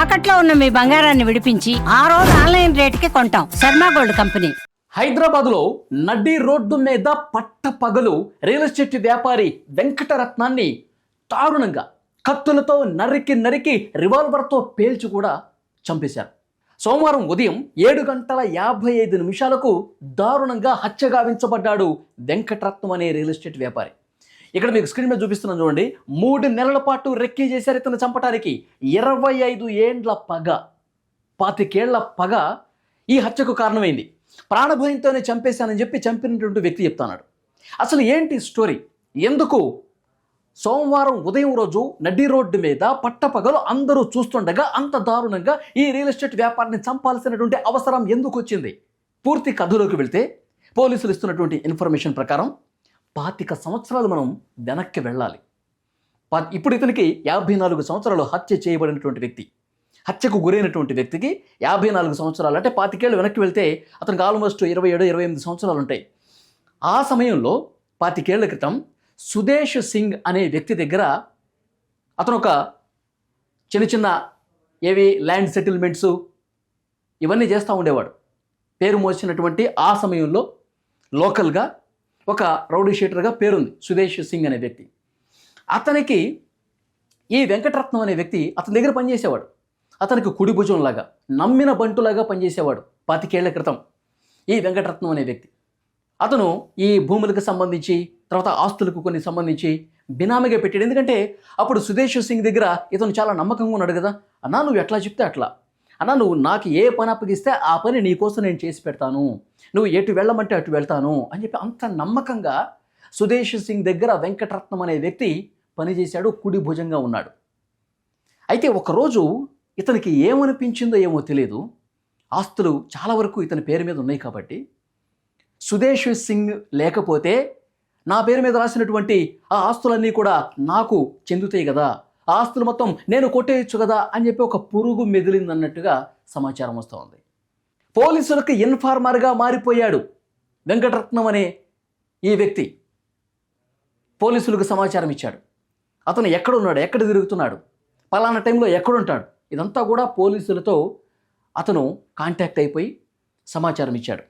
తాకట్లో ఉన్న మీ బంగారాన్ని విడిపించి ఆ రోజు ఆన్లైన్ రేటుకి కొంటాం. Sharma gold company. హైదరాబాద్లో నడ్డి రోడ్డు మీద పట్టపగలు రియల్ ఎస్టేట్ వ్యాపారి వెంకటరత్నాన్ని దారుణంగా కత్తులతో నరికి రివాల్వర్తో పేల్చి కూడా చంపేశారు. సోమవారం ఉదయం 7:55 దారుణంగా హత్య గావించబడ్డాడు వెంకటరత్నం అనే రియల్ ఎస్టేట్ వ్యాపారి. ఇక్కడ మీకు స్క్రీన్ మీద చూపిస్తున్నాను చూడండి. 3 నెలల పాటు రెక్కీ చేశారు ఇతను చంపటానికి. 25 ఏండ్ల పగ, 25 ఏళ్ల పగ ఈ హత్యకు కారణమైంది. ప్రాణభయంతోనే చంపేశానని చెప్పి చంపినటువంటి వ్యక్తి చెప్తున్నాడు. అసలు ఏంటి స్టోరీ? ఎందుకు సోమవారం ఉదయం రోజు నడ్డి రోడ్డు మీద పట్టపగలు అందరూ చూస్తుండగా అంత దారుణంగా ఈ రియల్ ఎస్టేట్ వ్యాపారిని చంపాల్సినటువంటి అవసరం ఎందుకు వచ్చింది? పూర్తి కథలోకి వెళ్తే పోలీసులు ఇస్తున్నటువంటి ఇన్ఫర్మేషన్ ప్రకారం 25 సంవత్సరాలు మనం వెనక్కి వెళ్ళాలి. ఇప్పుడు ఇతనికి 54 సంవత్సరాలు హత్య చేయబడినటువంటి వ్యక్తి, హత్యకు గురైనటువంటి వ్యక్తికి 54 సంవత్సరాలు అంటే 25 ఏళ్ళు వెనక్కి వెళ్తే అతనికి ఆల్మోస్ట్ 27-28 సంవత్సరాలు ఉంటాయి. ఆ సమయంలో 25 ఏళ్ల క్రితం సుదేశ్ సింగ్ అనే వ్యక్తి దగ్గర అతను ఒక చిన్న ఏవి ల్యాండ్ సెటిల్మెంట్స్ ఇవన్నీ చేస్తూ ఉండేవాడు. పేరు మోసినటువంటి ఆ సమయంలో లోకల్గా ఒక రౌడీ షీటర్గా పేరుంది సుదేశ్ సింగ్ అనే వ్యక్తి. అతనికి ఈ వెంకటరత్నం అనే వ్యక్తి అతని దగ్గర పనిచేసేవాడు. అతనికి కుడి భుజంలాగా నమ్మిన బంటులాగా పనిచేసేవాడు 25 ఏళ్ల క్రితం ఈ వెంకటరత్నం అనే వ్యక్తి. అతను ఈ భూములకు సంబంధించి తర్వాత ఆస్తులకు కొన్ని సంబంధించి బినామీగా పెట్టాడు. ఎందుకంటే అప్పుడు సుదేశ్ సింగ్ దగ్గర ఇతను చాలా నమ్మకంగా ఉన్నాడు కదా. అన్నా నువ్వు ఎట్లా చెప్తే అట్లా, అన్నా నువ్వు నాకు ఏ పని అప్పగిస్తే ఆ పని నీకోసం నేను చేసి పెడతాను, నువ్వు ఎటు వెళ్ళమంటే అటు వెళ్తాను అని చెప్పి అంత నమ్మకంగా సుదేశ్ సింగ్ దగ్గర వెంకటరత్నం అనే వ్యక్తి పనిచేశాడు, కుడి భుజంగా ఉన్నాడు. అయితే ఒకరోజు ఇతనికి ఏమనిపించిందో ఏమో తెలియదు, ఆస్తులు చాలా వరకు ఇతని పేరు మీద ఉన్నాయి కాబట్టి సుదేశ్ సింగ్ లేకపోతే నా పేరు మీద రాసినటువంటి ఆ ఆస్తులన్నీ కూడా నాకు చెందుతాయి కదా, ఆ ఆస్తులు మొత్తం నేను కొట్టేయచ్చు కదా అని చెప్పి ఒక పురుగు మెదిలిందన్నట్టుగా సమాచారం వస్తూ ఉంది. పోలీసులకు ఇన్ఫార్మర్గా మారిపోయాడు వెంకటరత్నం అనే ఈ వ్యక్తి. పోలీసులకు సమాచారం ఇచ్చాడు. అతను ఎక్కడున్నాడు, ఎక్కడ తిరుగుతున్నాడు, పలానా టైంలో ఎక్కడుంటాడు, ఇదంతా కూడా పోలీసులతో అతను కాంటాక్ట్ అయిపోయి సమాచారం ఇచ్చాడు.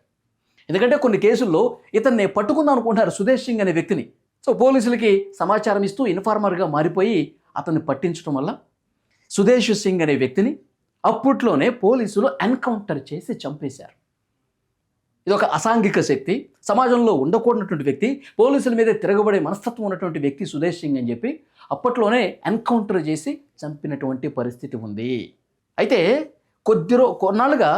ఎందుకంటే కొన్ని కేసుల్లో ఇతన్ని పట్టుకుందాం అనుకుంటున్నారు సుదేశ్ సింగ్ అనే వ్యక్తిని. సో పోలీసులకి సమాచారం ఇస్తూ ఇన్ఫార్మర్గా మారిపోయి అతన్ని పట్టించడం వల్ల సుదేశ్ సింగ్ అనే వ్యక్తిని అప్పట్లోనే పోలీసులు ఎన్కౌంటర్ చేసి చంపేశారు. ఇది ఒక అసాంఘిక శక్తి, సమాజంలో ఉండకూడనటువంటి వ్యక్తి, పోలీసుల మీదే తిరగబడే మనస్తత్వం ఉన్నటువంటి వ్యక్తి సుదేశ్ సింగ్ అని చెప్పి అప్పట్లోనే ఎన్కౌంటర్ చేసి చంపినటువంటి పరిస్థితి ఉంది. అయితే కొన్నాళ్ళుగా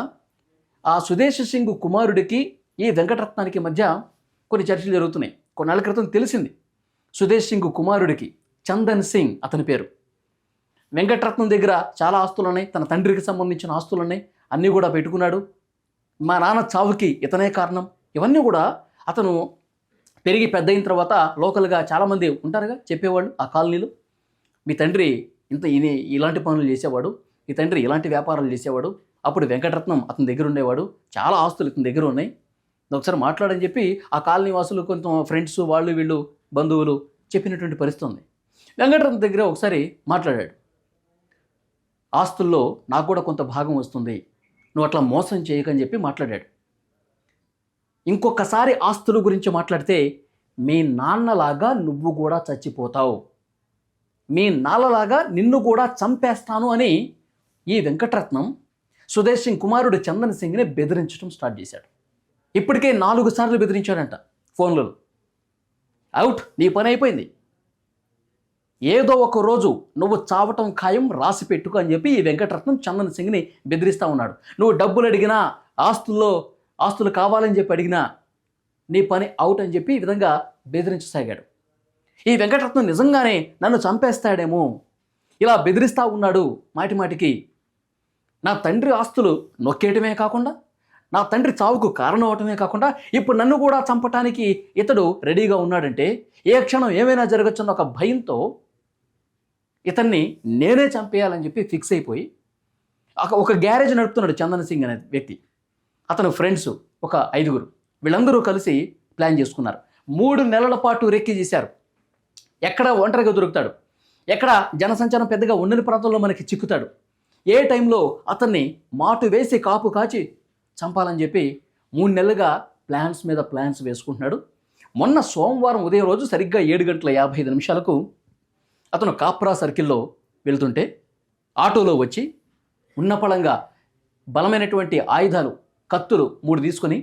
ఆ సుదేశ్ సింగ్ కుమారుడికి ఈ వెంకటరత్నానికి మధ్య కొన్ని చర్చలు జరుగుతున్నాయి. కొన్నాళ్ళ క్రితం తెలిసింది సుదేశ్ సింగ్ కుమారుడికి చందన్ సింగ్ అతని పేరు. వెంకటరత్నం దగ్గర చాలా ఆస్తులు ఉన్నాయి, తన తండ్రికి సంబంధించిన ఆస్తులు ఉన్నాయి, అన్నీ కూడా పెట్టుకున్నాడు. మా నాన్న చావుకి ఇతనే కారణం. ఇవన్నీ కూడా అతను పెరిగి పెద్ద అయిన తర్వాత లోకల్గా చాలామంది ఉంటారుగా చెప్పేవాళ్ళు ఆ కాలనీలో, మీ తండ్రి ఇలాంటి పనులు చేసేవాడు, మీ తండ్రి ఇలాంటి వ్యాపారాలు చేసేవాడు, అప్పుడు వెంకటరత్నం అతని దగ్గర ఉండేవాడు, చాలా ఆస్తులు ఇతని దగ్గర ఉన్నాయి, ఒకసారి మాట్లాడని చెప్పి ఆ కాలనీ వాసులు కొంత ఫ్రెండ్స్ వాళ్ళు వీళ్ళు బంధువులు చెప్పినటువంటి పరిస్థితి ఉంది. వెంకటరత్నం దగ్గర ఒకసారి మాట్లాడాడు. ఆస్తుల్లో నాకు కూడా కొంత భాగం వస్తుంది, నువ్వు అట్లా మోసం చేయకని చెప్పి మాట్లాడాడు. ఇంకొకసారి ఆస్తుల గురించి మాట్లాడితే మీ నాన్నలాగా నువ్వు కూడా చచ్చిపోతావు, మీ నాన్నలాగా నిన్ను కూడా చంపేస్తాను అని ఈ వెంకటరత్నం సుదేశ్ సింగ్ కుమారుడు చందన్ సింగ్ని బెదిరించడం స్టార్ట్ చేశాడు. ఇప్పటికే 4 సార్లు బెదిరించాడంట ఫోన్లలో. అవుట్, నీ పని అయిపోయింది, ఏదో ఒక రోజు నువ్వు చావటం ఖాయం, రాసి పెట్టుకో అని చెప్పి ఈ వెంకటరత్నం చందన్ సింగ్ని బెదిరిస్తూ ఉన్నాడు. నువ్వు డబ్బులు అడిగినా, ఆస్తులు కావాలని చెప్పి అడిగినా నీ పని అవుట్ అని చెప్పి ఈ విధంగా బెదిరించసాగాడు. ఈ వెంకటరత్నం నిజంగానే నన్ను చంపేస్తాడేమో ఇలా బెదిరిస్తూ ఉన్నాడు మాటిమాటికి. నా తండ్రి ఆస్తులు నొక్కేయటమే కాకుండా, నా తండ్రి చావుకు కారణం అవటమే కాకుండా ఇప్పుడు నన్ను కూడా చంపటానికి ఇతడు రెడీగా ఉన్నాడంటే ఏ క్షణం ఏమైనా జరగచ్చన్న ఒక భయంతో ఇతన్ని నేనే చంపేయాలని చెప్పి ఫిక్స్ అయిపోయి ఒక గ్యారేజ్ నడుపుతున్నాడు చందన్ సింగ్ అనే వ్యక్తి. అతను ఫ్రెండ్స్ ఒక 5గురు, వీళ్ళందరూ కలిసి ప్లాన్ చేసుకున్నారు. 3 నెలల పాటు రెక్కీ చేశారు. ఎక్కడ ఒంటరిగా దొరుకుతాడు, ఎక్కడ జనసంచారం పెద్దగా ఉండని ప్రాంతంలో మనకి చిక్కుతాడు, ఏ టైంలో అతన్ని మాటు వేసి కాపు కాచి చంపాలని చెప్పి 3 నెలలుగా ప్లాన్స్ మీద ప్లాన్స్ వేసుకుంటున్నాడు. మొన్న సోమవారం ఉదయం రోజు సరిగ్గా 7:55 అతను కాప్రా సర్కిల్లో వెళ్తుంటే ఆటోలో వచ్చి ఉన్నపళంగా బలమైనటువంటి ఆయుధాలు, కత్తులు 3 తీసుకొని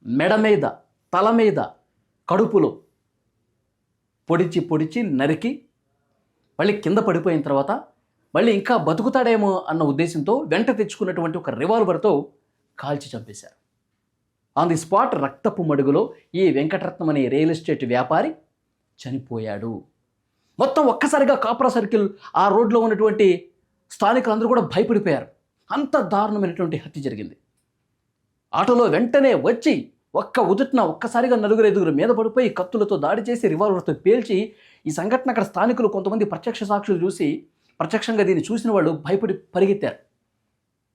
మెడ మీద, తల మీద, కడుపులో పొడిచి నరికి మళ్ళీ కింద పడిపోయిన తర్వాత మళ్ళీ ఇంకా బతుకుతాడేమో అన్న ఉద్దేశంతో వెంట తెచ్చుకున్నటువంటి ఒక రివాల్వర్తో కాల్చి చంపేశారు. ఆన్ ది స్పాట్ రక్తపు మడుగులో ఈ వెంకటరత్నం అనే రియల్ ఎస్టేట్ వ్యాపారి చనిపోయాడు. మొత్తం ఒక్కసారిగా కాప్రా సర్కిల్ ఆ రోడ్లో ఉన్నటువంటి స్థానికులందరూ కూడా భయపడిపోయారు. అంత దారుణమైనటువంటి హత్య జరిగింది. ఆటోలో వెంటనే వచ్చి ఒక్కసారిగా 4-5 మీద పడిపోయి కత్తులతో దాడి చేసి రివాల్వర్తో పేల్చి ఈ సంఘటన అక్కడ స్థానికులు కొంతమంది ప్రత్యక్ష సాక్షులు చూసి ప్రత్యక్షంగా దీన్ని చూసిన వాళ్ళు భయపడి పరిగెత్తారు.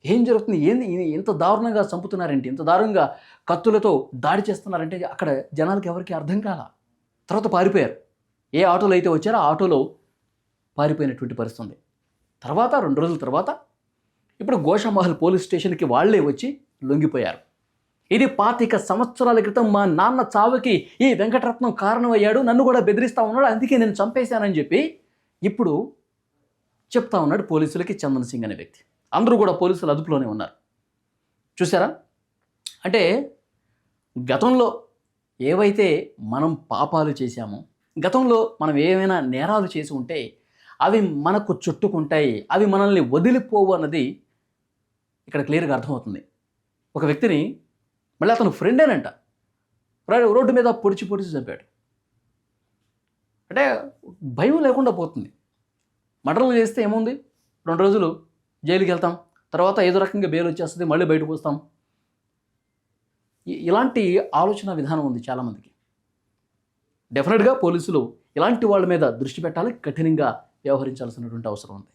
ఏం జరుగుతుంది, ఏంది ఇంత దారుణంగా చంపుతున్నారంటే, ఇంత దారుణంగా కత్తులతో దాడి చేస్తున్నారంటే అక్కడ జనాలకి ఎవరికి అర్థం కాల. తర్వాత పారిపోయారు. ఏ ఆటోలో అయితే వచ్చారో ఆ ఆటోలో పారిపోయినటువంటి పరిస్థితి ఉంది. తర్వాత 2 రోజుల తర్వాత ఇప్పుడు గోషామహల్ పోలీస్ స్టేషన్కి వాళ్ళే వచ్చి లొంగిపోయారు. ఇది 25 సంవత్సరాల క్రితం మా నాన్న చావుకి ఈ వెంకటరత్నం కారణమయ్యాడు, నన్ను కూడా బెదిరిస్తూ ఉన్నాడు, అందుకే నేను చంపేశానని చెప్పి ఇప్పుడు చెప్తా ఉన్నాడు పోలీసులకి చందన్ సింగ్ అనే వ్యక్తి. అందరూ కూడా పోలీసుల అదుపులోనే ఉన్నారు. చూసారా, అంటే గతంలో ఏవైతే మనం పాపాలు చేశామో, గతంలో మనం ఏమైనా నేరాలు చేసి ఉంటే అవి మనకు చుట్టుకుంటాయి, అవి మనల్ని వదిలిపోవు అన్నది ఇక్కడ క్లియర్గా అర్థమవుతుంది. ఒక వ్యక్తిని మళ్ళీ అతను ఫ్రెండేనంట రోడ్డు మీద పొడిచి చంపాడు. అంటే భయం లేకుండా పోతుంది. మర్డర్లు చేస్తే ఏముంది, 2 రోజులు జైలుకి వెళ్తాం, తర్వాత ఏదో రకంగా బెయిల్ వచ్చేస్తుంది, మళ్ళీ బయటకు వస్తాం. ఇలాంటి ఆలోచన విధానం ఉంది చాలామందికి. డెఫినెట్గా పోలీసులు ఇలాంటి వాళ్ళ మీద దృష్టి పెట్టాలి, కఠినంగా వ్యవహరించాల్సినటువంటి అవసరం ఉంది.